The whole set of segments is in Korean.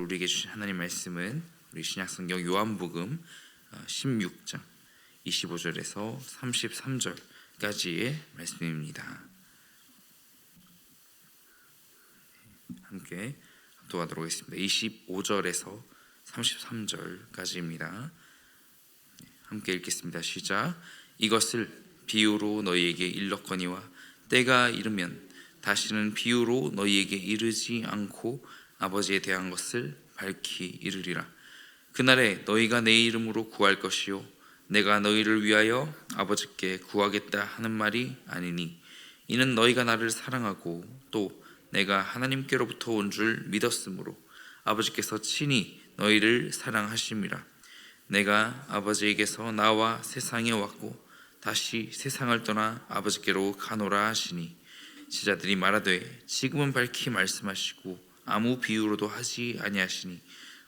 우리에게 주신 하나님 말씀은 우리 신약성경 요한복음 16장 25절에서 33절까지의 말씀입니다. 함께 합독하도록 하겠습니다. 25절에서 33절까지입니다. 함께 읽겠습니다. 시작. 이것을 비유로 너희에게 일렀거니와 때가 이르면 다시는 비유로 너희에게 이르지 않고 아버지에 대한 것을 밝히 이르리라. 그날에 너희가 내 이름으로 구할 것이요 내가 너희를 위하여 아버지께 구하겠다 하는 말이 아니니 이는 너희가 나를 사랑하고 또 내가 하나님께로부터 온 줄 믿었으므로 아버지께서 친히 너희를 사랑하심이라. 내가 아버지에게서 나와 세상에 왔고 다시 세상을 떠나 아버지께로 가노라 하시니 제자들이 말하되 지금은 밝히 말씀하시고 아무 비유로도 하지 아니하시니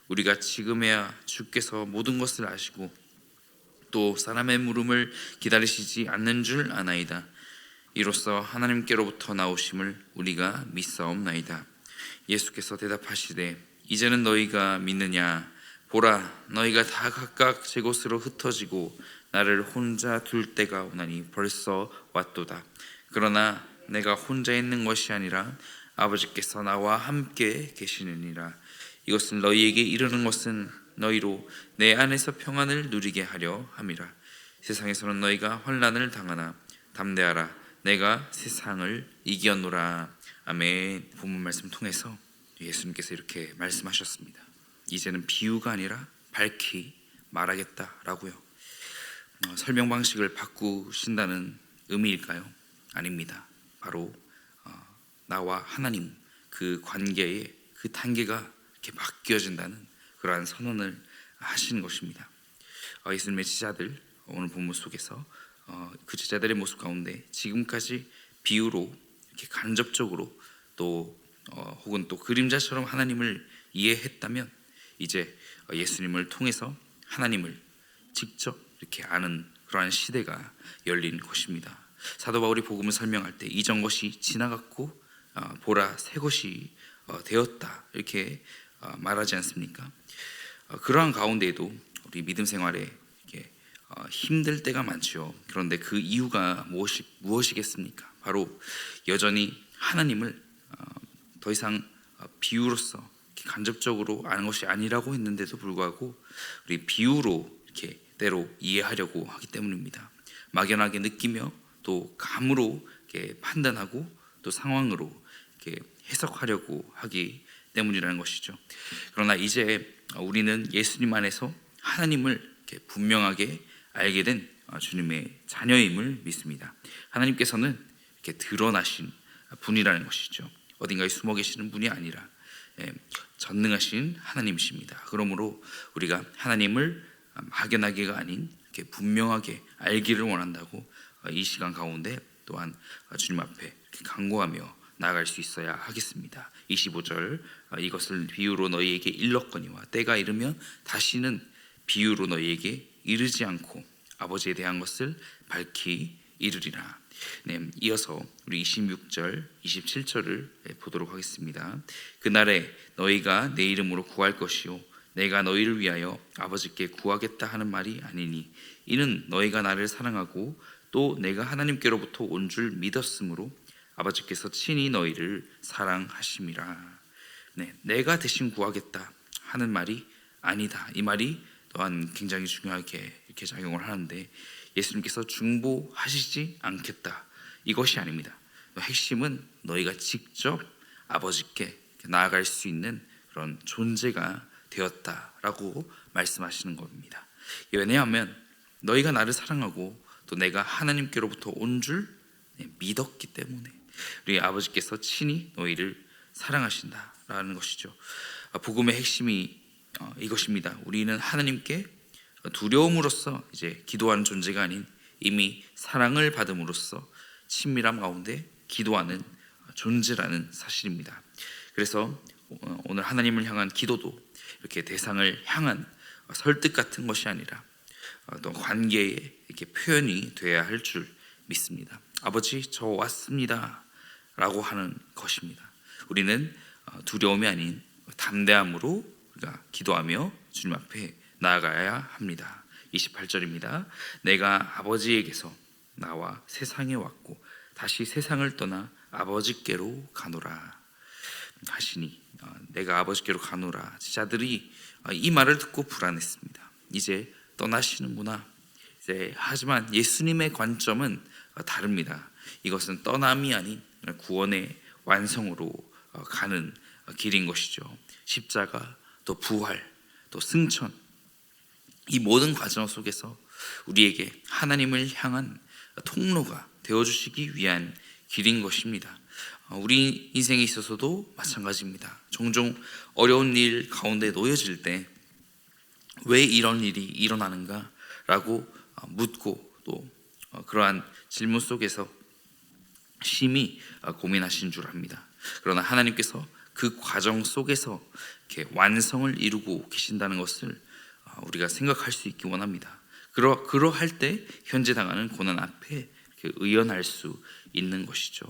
우리가 지금에야 주께서 모든 것을 아시고 또 사람의 물음을 기다리시지 않는 줄 아나이다. 이로써 하나님께로부터 나오심을 우리가 믿사옵나이다. 예수께서 대답하시되 이제는 너희가 믿느냐? 보라, 너희가 다 각각 제 곳으로 흩어지고 나를 혼자 둘 때가 오나니 벌써 왔도다. 그러나 내가 혼자 있는 것이 아니라 아버지께서 나와 함께 계시느니라. 이것을 너희에게 이르는 것은 너희로 내 안에서 평안을 누리게 하려 함이라. 세상에서는 너희가 환난을 당하나 담대하라. 내가 세상을 이겼노라. 아멘. 본문 말씀 통해서 예수님께서 이렇게 말씀하셨습니다. 이제는 비유가 아니라 밝히 말하겠다라고요. 설명 방식을 바꾸신다는 의미일까요? 아닙니다. 바로 나와 하나님 그 관계의 그 단계가 이렇게 바뀌어진다는 그러한 선언을 하시는 것입니다. 예수님의 제자들 오늘 본문 속에서 그 제자들의 모습 가운데 지금까지 비유로 이렇게 간접적으로 또 혹은 또 그림자처럼 하나님을 이해했다면 이제 예수님을 통해서 하나님을 직접 이렇게 아는 그러한 시대가 열린 것입니다. 사도 바울이 복음을 설명할 때 이전 것이 지나갔고 보라 새 것이 되었다 이렇게 말하지 않습니까? 그러한 가운데에도 우리 믿음 생활에 이렇게 힘들 때가 많죠. 그런데 그 이유가 무엇이겠습니까? 바로 여전히 하나님을 더 이상 비유로서 간접적으로 아는 것이 아니라고 했는데도 불구하고 우리 비유로 이렇게 때로 이해하려고 하기 때문입니다. 막연하게 느끼며 또 감으로 이렇게 판단하고 또 상황으로 이렇게 해석하려고 하기 때문이라는 것이죠. 그러나 이제 우리는 예수님 안에서 하나님을 이렇게 분명하게 알게 된 주님의 자녀임을 믿습니다. 하나님께서는 이렇게 드러나신 분이라는 것이죠. 어딘가에 숨어 계시는 분이 아니라 전능하신 하나님이십니다. 그러므로 우리가 하나님을 막연하게가 아닌 이렇게 분명하게 알기를 원한다고 이 시간 가운데 또한 주님 앞에 이렇게 간구하며 나아갈 수 있어야 하겠습니다. 25절 이것을 비유로 너희에게 일렀거니와 때가 이르면 다시는 비유로 너희에게 이르지 않고 아버지에 대한 것을 밝히 이르리라. 이어서 우리 26절, 27절을 보도록 하겠습니다. 그날에 너희가 내 이름으로 구할 것이요 내가 너희를 위하여 아버지께 구하겠다 하는 말이 아니니 이는 너희가 나를 사랑하고 또 내가 하나님께로부터 온 줄 믿었으므로 아버지께서 친히 너희를 사랑하심이라. 내가 대신 구하겠다 하는 말이 아니다. 이 말이 또한 굉장히 중요하게 이렇게 작용을 하는데 예수님께서 중보하시지 않겠다 이것이 아닙니다. 핵심은 너희가 직접 아버지께 나아갈 수 있는 그런 존재가 되었다라고 말씀하시는 겁니다. 왜냐하면 너희가 나를 사랑하고 또 내가 하나님께로부터 온 줄 믿었기 때문에 우리 아버지께서 친히 너희를 사랑하신다라는 것이죠. 복음의 핵심이 이것입니다. 우리는 하나님께 두려움으로써 이제 기도하는 존재가 아닌 이미 사랑을 받음으로써 친밀함 가운데 기도하는 존재라는 사실입니다. 그래서 오늘 하나님을 향한 기도도 이렇게 대상을 향한 설득 같은 것이 아니라 또 관계의 이렇게 표현이 돼야 할 줄 믿습니다. 아버지 저 왔습니다 라고 하는 것입니다. 우리는 두려움이 아닌 담대함으로 우리가 기도하며 주님 앞에 나아가야 합니다. 28절입니다. 내가 아버지에게서 나와 세상에 왔고 다시 세상을 떠나 아버지께로 가노라 하시니, 내가 아버지께로 가노라. 제자들이 이 말을 듣고 불안했습니다. 이제 떠나시는구나. 하지만 예수님의 관점은 다릅니다. 이것은 떠남이 아닌 구원의 완성으로 가는 길인 것이죠. 십자가, 또 부활, 또 승천, 이 모든 과정 속에서 우리에게 하나님을 향한 통로가 되어주시기 위한 길인 것입니다. 우리 인생에 있어서도 마찬가지입니다. 종종 어려운 일 가운데 놓여질 때 왜 이런 일이 일어나는가 라고 묻고, 또 그러한 질문 속에서 심히 고민하신 줄 압니다. 그러나 하나님께서 그 과정 속에서 이렇게 완성을 이루고 계신다는 것을 우리가 생각할 수 있기 원합니다. 그러할 때 현재 당하는 고난 앞에 의연할 수 있는 것이죠.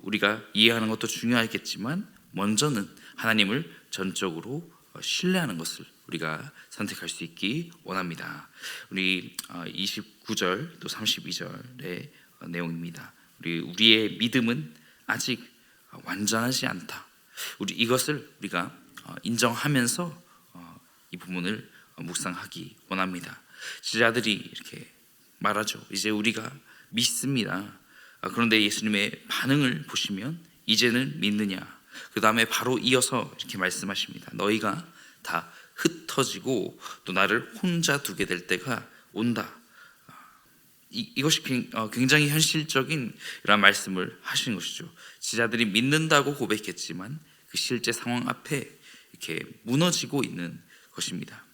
우리가 이해하는 것도 중요하겠지만 먼저는 하나님을 전적으로 신뢰하는 것을 우리가 선택할 수 있기 원합니다. 우리 29절 또 32절의 내용입니다. 우리의 믿음은 아직 완전하지 않다. 이것을 우리가 인정하면서 이 부분을 묵상하기 원합니다. 제자들이 이렇게 말하죠. 이제 우리가 믿습니다. 그런데 예수님의 반응을 보시면 이제는 믿느냐? 그 다음에 바로 이어서 이렇게 말씀하십니다. 너희가 다 흩어지고 또 나를 혼자 두게 될 때가 온다. 이것이 굉장히 현실적인 이런 말씀을 하신 것이죠. 제자들이 믿는다고 고백했지만 그 실제 상황 앞에 이렇게 무너지고 있는 것입니다.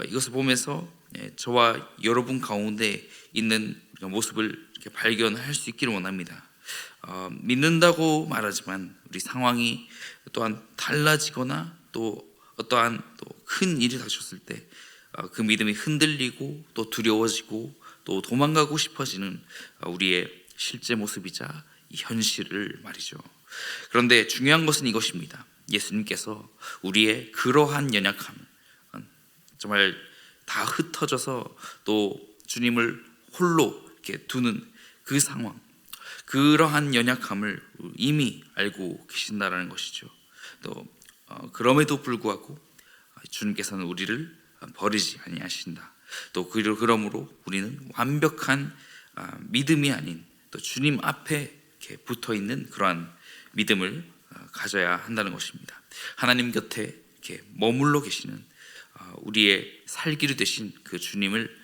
이것을 보면서 저와 여러분 가운데 있는 모습을 이렇게 발견할 수 있기를 원합니다. 믿는다고 말하지만 우리 상황이 또한 달라지거나 또 어떠한 또 큰 일이 닥쳤을 때 그 믿음이 흔들리고 또 두려워지고 또 도망가고 싶어지는 우리의 실제 모습이자 이 현실을 말이죠. 그런데 중요한 것은 이것입니다. 예수님께서 우리의 그러한 연약함, 정말 다 흩어져서 또 주님을 홀로 이렇게 두는 그 상황, 그러한 연약함을 이미 알고 계신다라는 것이죠. 또 그럼에도 불구하고 주님께서는 우리를 버리지 아니하신다. 또 그러므로 우리는 완벽한 믿음이 아닌 또 주님 앞에 이렇게 붙어 있는 그러한 믿음을 가져야 한다는 것입니다. 하나님 곁에 이렇게 머물러 계시는 우리의 살기로 되신 그 주님을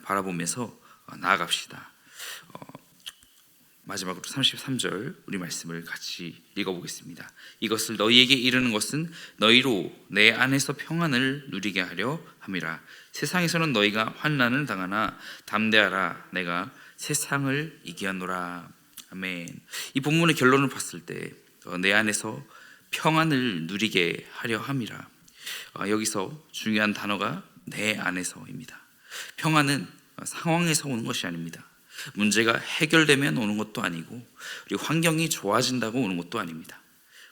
바라보면서 나아갑시다. 마지막으로 33절 우리 말씀을 같이 읽어보겠습니다. 이것을 너희에게 이르는 것은 너희로 내 안에서 평안을 누리게 하려 함이라. 세상에서는 너희가 환난을 당하나 담대하라. 내가 세상을 이기었노라. 아멘. 이 본문의 결론을 봤을 때 내 안에서 평안을 누리게 하려 함이라. 여기서 중요한 단어가 내 안에서입니다. 평안은 상황에서 오는 것이 아닙니다. 문제가 해결되면 오는 것도 아니고 우리 환경이 좋아진다고 오는 것도 아닙니다.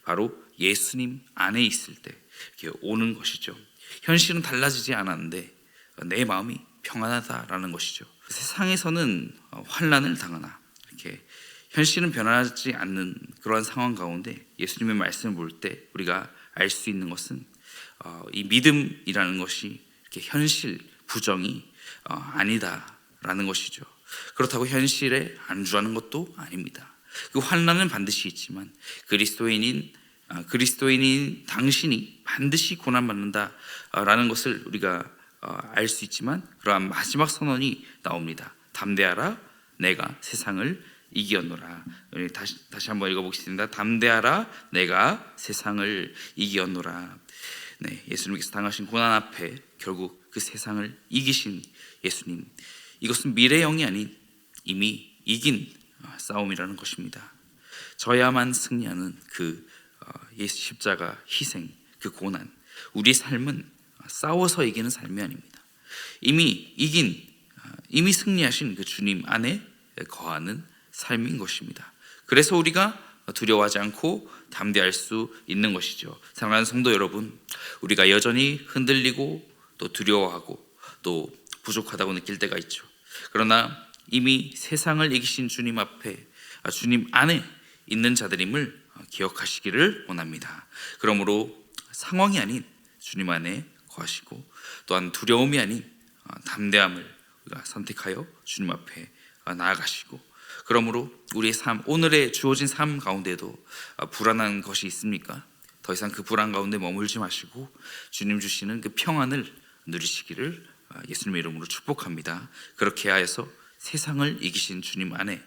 바로 예수님 안에 있을 때 이렇게 오는 것이죠. 현실은 달라지지 않았는데 내 마음이 평안하다라는 것이죠. 세상에서는 환난을 당하나 이렇게 현실은 변하지 않는 그러한 상황 가운데 예수님의 말씀을 볼 때 우리가 알 수 있는 것은 이 믿음이라는 것이 이렇게 현실 부정이 아니다라는 것이죠. 그렇다고 현실에 안주하는 것도 아닙니다. 그 환난은 반드시 있지만 그리스도인인 당신이 반드시 고난받는다라는 것을 우리가 알 수 있지만 그러한 마지막 선언이 나옵니다. 담대하라, 내가 세상을 이기었노라. 다시 한번 읽어보겠습니다. 담대하라, 내가 세상을 이기었노라. 네, 예수님께서 당하신 고난 앞에 결국 그 세상을 이기신 예수님, 이것은 미래형이 아닌 이미 이긴 싸움이라는 것입니다. 저야만 승리하는 그 예수 십자가 희생, 그 고난, 우리 삶은 싸워서 이기는 삶이 아닙니다. 이미 승리하신 그 주님 안에 거하는 삶인 것입니다. 그래서 우리가 두려워하지 않고 담대할 수 있는 것이죠. 사랑하는 성도 여러분, 우리가 여전히 흔들리고 또 두려워하고 또 부족하다고 느낄 때가 있죠. 그러나 이미 세상을 이기신 주님 앞에, 주님 안에 있는 자들임을 기억하시기를 원합니다. 그러므로 상황이 아닌 주님 안에 거하시고, 또한 두려움이 아닌 담대함을 우리가 선택하여 주님 앞에 나아가시고, 그러므로 우리의 삶, 오늘의 주어진 삶 가운데도 불안한 것이 있습니까? 더 이상 그 불안 가운데 머물지 마시고 주님 주시는 그 평안을 누리시기를 예수님의 이름으로 축복합니다. 그렇게 하여서 세상을 이기신 주님 안에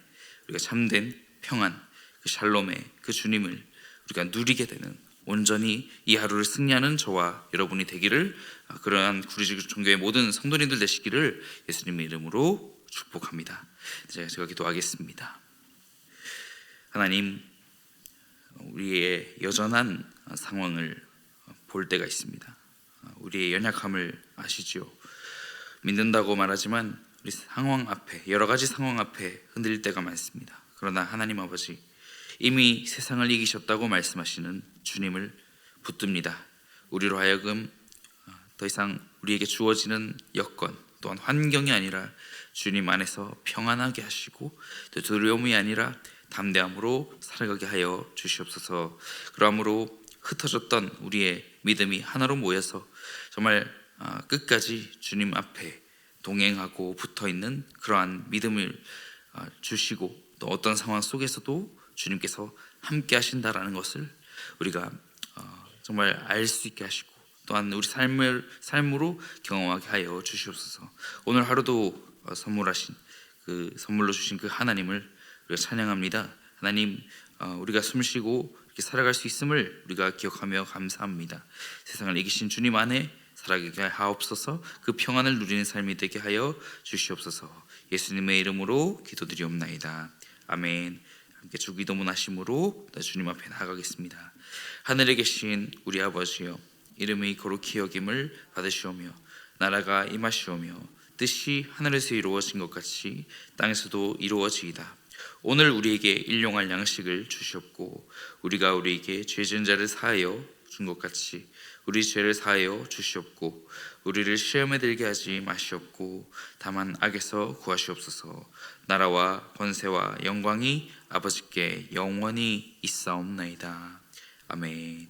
우리가 참된 평안, 그 샬롬의 그 주님을 우리가 누리게 되는, 온전히 이 하루를 승리하는 저와 여러분이 되기를, 그러한 구리지구 종교의 모든 성도님들 되시기를 예수님의 이름으로 축복합니다. 제가 기도하겠습니다. 하나님, 우리의 여전한 상황을 볼 때가 있습니다. 우리의 연약함을 아시지요. 믿는다고 말하지만 우리 상황 앞에, 여러 가지 상황 앞에 흔들릴 때가 많습니다. 그러나 하나님 아버지, 이미 세상을 이기셨다고 말씀하시는 주님을 붙듭니다. 우리로 하여금 더 이상 우리에게 주어지는 여건 또한 환경이 아니라 주님 안에서 평안하게 하시고, 또 두려움이 아니라 담대함으로 살아가게 하여 주시옵소서. 그러므로 흩어졌던 우리의 믿음이 하나로 모여서 정말 끝까지 주님 앞에 동행하고 붙어있는 그러한 믿음을 주시고, 또 어떤 상황 속에서도 주님께서 함께 하신다라는 것을 우리가 정말 알 수 있게 하시고, 또한 우리 삶으로 경험하게 하여 주시옵소서. 오늘 하루도 선물로 주신 그 하나님을 우리가 찬양합니다. 하나님, 우리가 숨쉬고 이렇게 살아갈 수 있음을 우리가 기억하며 감사합니다. 세상을 이기신 주님 안에 살아가게 하옵소서. 그 평안을 누리는 삶이 되게 하여 주시옵소서. 예수님의 이름으로 기도드리옵나이다. 아멘. 함께 주기도문 하심으로 주님 앞에 나아가겠습니다. 하늘에 계신 우리 아버지여, 이름이 거룩히 여김을 받으시오며 나라가 임하시오며 뜻이 하늘에서 이루어진 것 같이 땅에서도 이루어지이다. 오늘 우리에게 일용할 양식을 주시옵고, 우리가 우리에게 죄 지은 자를 사하여 준 것 같이 우리 죄를 사하여 주시옵고, 우리를 시험에 들게 하지 마시옵고 다만 악에서 구하시옵소서. 나라와 권세와 영광이 아버지께 영원히 있사옵나이다. 아멘.